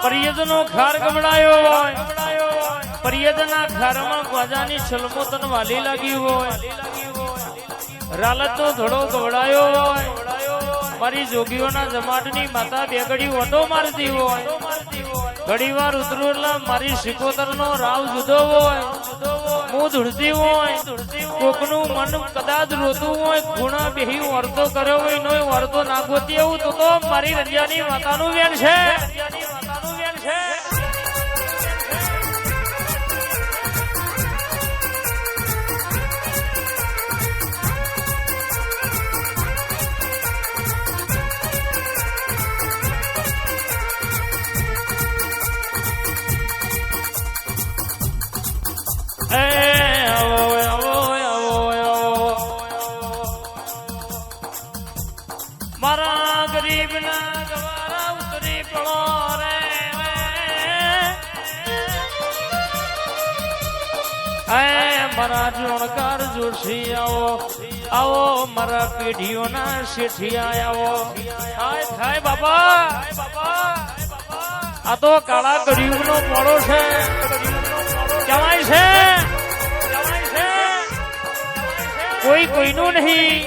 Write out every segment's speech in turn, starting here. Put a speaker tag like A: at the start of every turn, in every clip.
A: પરિયદનો ખાર ગબડાયો હોય, પરિયદના ખારમાં ગોજાની છલમોતન વાલી લાગી હોય, રાલતનો ધડો ગબડાયો હોય, મારી જોગીઓના જમાટની માતા બે ઘડી ઓટો મારતી હોય, ઘડીવાર ઉતરેલા મારી સિકોતરનો રાવ જુદો હોય, હું ધૂળતી હોય, કોકનું મન કદાચ રોતું હોય, ગુણા બેહી વર્તો કર્યો હોય નો વર્તો નાખોતી એવું તો મારી રંજાની માતાનું વેણ છે. મારા ગરીબ ના ગવારા ઉતરી પડો રે, મારા જોણકાર જોશી આવો મારા પેઢીઓના શેઠિયા આવો. થાય બાબા, આ તો કાળા ગરીબ નો મોડો છે, કહેવાય છે કોઈ કોઈનું નહીં,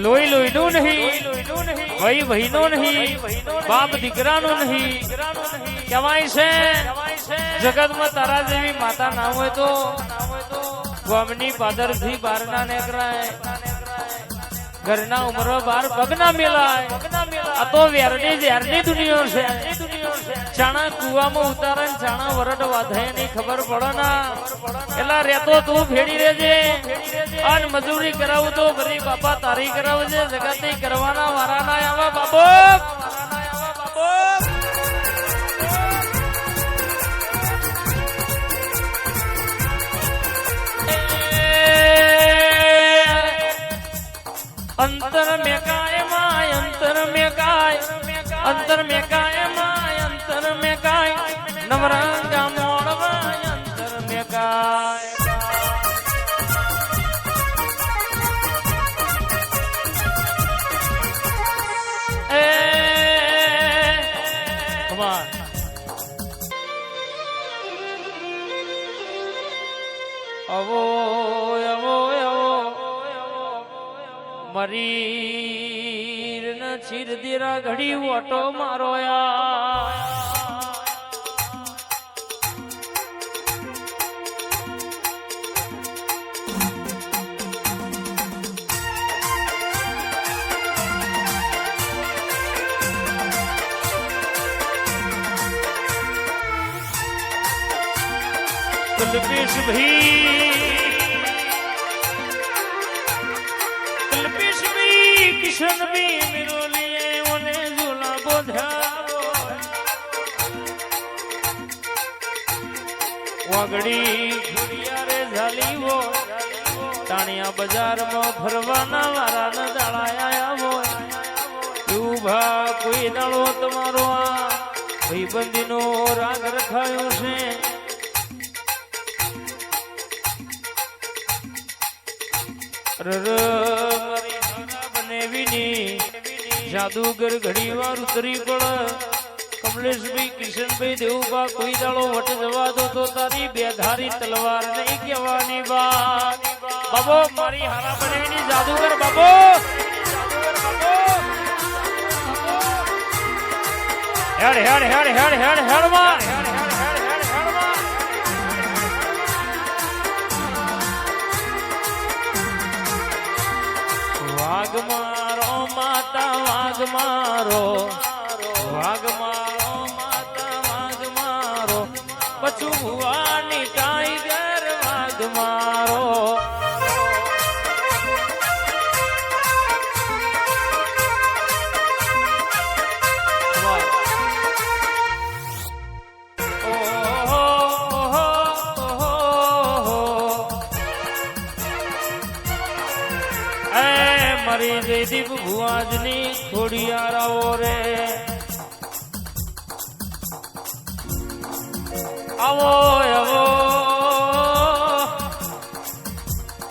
A: લોહી લોહીનું નહીં, ભાઈ ભાઈનો નહીં, બાપ દીકરાનો નહીં, કહેવાય છે જગતમાં તારા જેવી માતા ના હોય તો ગામની પાદર થી બહાર ના નીકળાય, ઘરના ઉમરો બાર પગ ના મેલાય. આ તો વેરની ઝેરની દુનિયા છે. ચાણા કુવામાં ઉતારે ચાણા વરડ વાધાય ની ખબર પડે ના, એટલા રેતો તું ફેડી રેજે, અને મજૂરી કરાવું તો ફરી બાપા તારી કરાવજે, જગત ની કરવાના વારા ના આવા બાબો. અંતર મેં કાય માય, અંતર મેં કાય, અંતર મેં કાય માય, અંતર મેં કાય, નવરંગા મોડવાય, અંતર મેં કાય. મરીર ન ચીરદીરા ઘડી ઓટો મારો કલ્પેશ ભાઈ, કિશન भी मेरो लिए उन्हें झूला વાગડી ઘુડિયા રે ઝાલી વો, તાણિયા બજારમાં ફરવાના વારા ન દાળાયા હોય, ઉભા કોઈ દાળો તમારો આ ભાઈબંધીનો રાગ રખાયો છે. જાદુગર ઘડી વાર ઉતરી પડ, કમલેશભાઈ કિશનભાઈ દેવુભા કોઈ દાડો વટ જવા દો તો તારી બેધારી તલવાર નહીં કહેવાની વાત. બાબો મારી હારા બનેની જાદુગર બાબો, હેડ હેડ હેડ હેડ હેડ હેડ માં વાઘ મારો માતા, વાઘ મારો, વાઘ મારો માતા, વાઘ મારો, પછું ભુવાની ટાઈગર વાઘ મારો. મારી જયદીપ ભુવાજની ખોડિયારાઓ રે, આવો આવો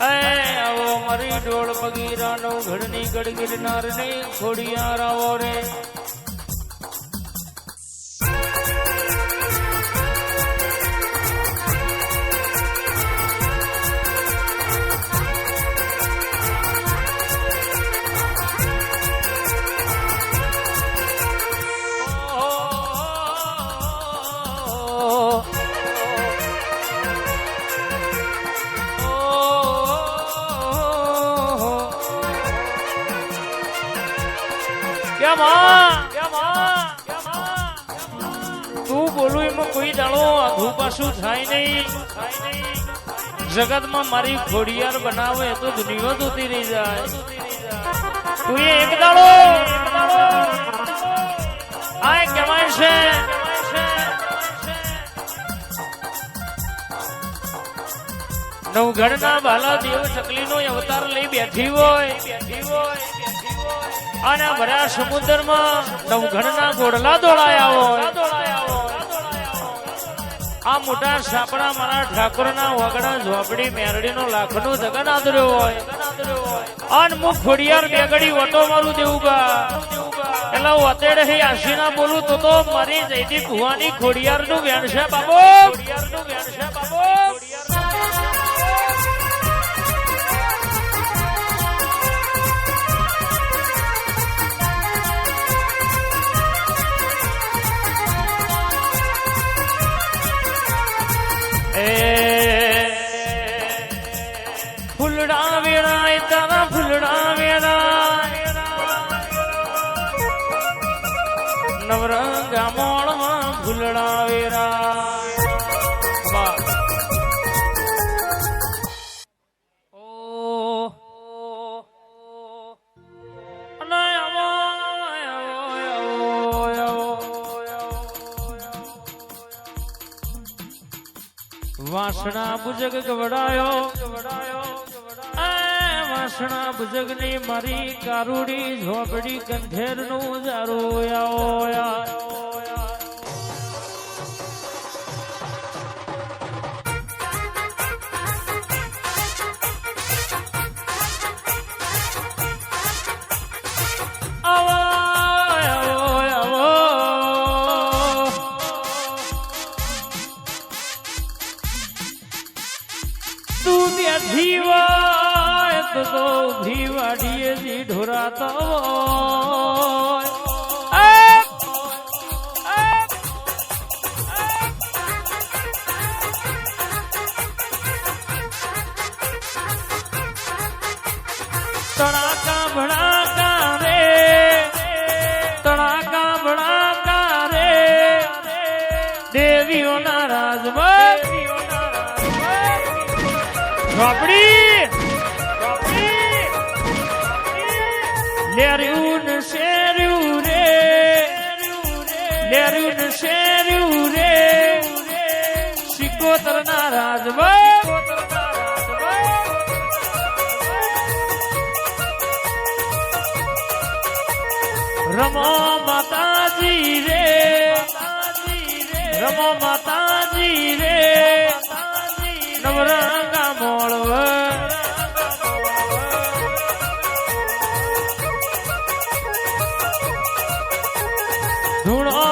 A: આવો મારી ડોળ બગીરાનો ઘડની ગડગીરનારની ખોડિયારાઓ રે. તું બોલું એમાં કોઈ દાડો આઘું પાછું થાય નહીં. જગતમાં મારી ખોડિયાર બનાવે તો દુનિયા જોતી રહી જાય. તું એક દાડો આ કહેવાય છે નવઘણના બાલા દેવ ચકલીનો અવતાર લઈ બેઠી હોય અને ભર્યા સમુદ્રમાં નવઘણના ગોળલા દોડાયા હોય. આ મોટા સાપડા મારા ઠાકોરના વાગડા ઝોપડી મેરડીનો લાખનો જગન આદર્યો હોય અને મુખ ખોડિયાર બેગડી ઓટો મારું દેવું બા એટલે વતેડે હે આશીના બોલું તો મારી જયતી ભુવાની ખોડિયાર નું વેણ છે બાબો. ફૂલડા વેળાય તારા ફૂલડા વેળાય નવરંગા મોળમાં ફૂલડા વેળાય. વાસણા બુજગ ગવડાયો વાસણા બુજગ ની મારી કારુડી ઝોપડી કંઠેર નું જારું જીવાય તો ભીવાડીએ જી ઢોરાતો તડાકા ભડાકા રે તડાકા ભડાકા રે દેવીઓના રાજમાં લેર્યું ને શેર્યું રે લેર્યું ને શેર્યું રે સિકોતર ના રાજભાઈ રમો માતાજી રે રમો માતાજી રે નવરંગા મોળવ ધૂણો